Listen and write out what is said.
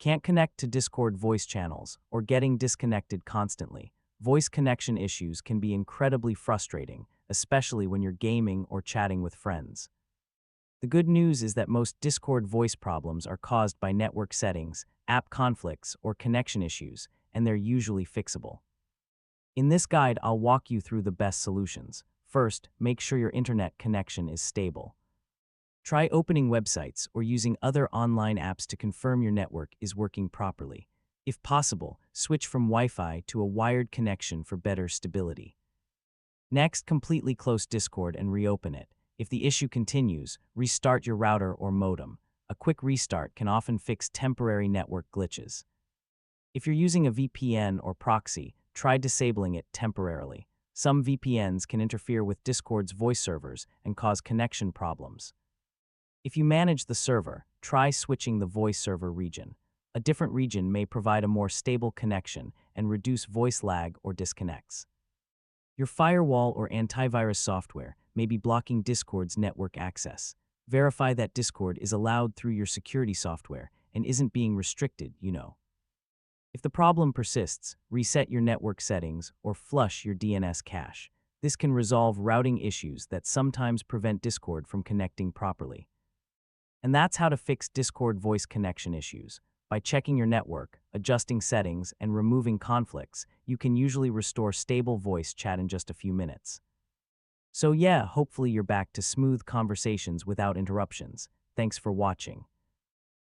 Can't connect to Discord voice channels or getting disconnected constantly. Voice connection issues can be incredibly frustrating, especially when you're gaming or chatting with friends. The good news is that most Discord voice problems are caused by network settings, app conflicts, or connection issues, and they're usually fixable. In this guide, I'll walk you through the best solutions. First, make sure your internet connection is stable. Try opening websites or using other online apps to confirm your network is working properly. If possible, switch from Wi-Fi to a wired connection for better stability. Next, completely close Discord and reopen it. If the issue continues, restart your router or modem. A quick restart can often fix temporary network glitches. If you're using a VPN or proxy, try disabling it temporarily. Some VPNs can interfere with Discord's voice servers and cause connection problems. If you manage the server, try switching the voice server region. A different region may provide a more stable connection and reduce voice lag or disconnects. Your firewall or antivirus software may be blocking Discord's network access. Verify that Discord is allowed through your security software and isn't being restricted. If the problem persists, reset your network settings or flush your DNS cache. This can resolve routing issues that sometimes prevent Discord from connecting properly. And that's how to fix Discord voice connection issues. By checking your network, adjusting settings, and removing conflicts, you can usually restore stable voice chat in just a few minutes. So yeah, hopefully you're back to smooth conversations without interruptions. Thanks for watching.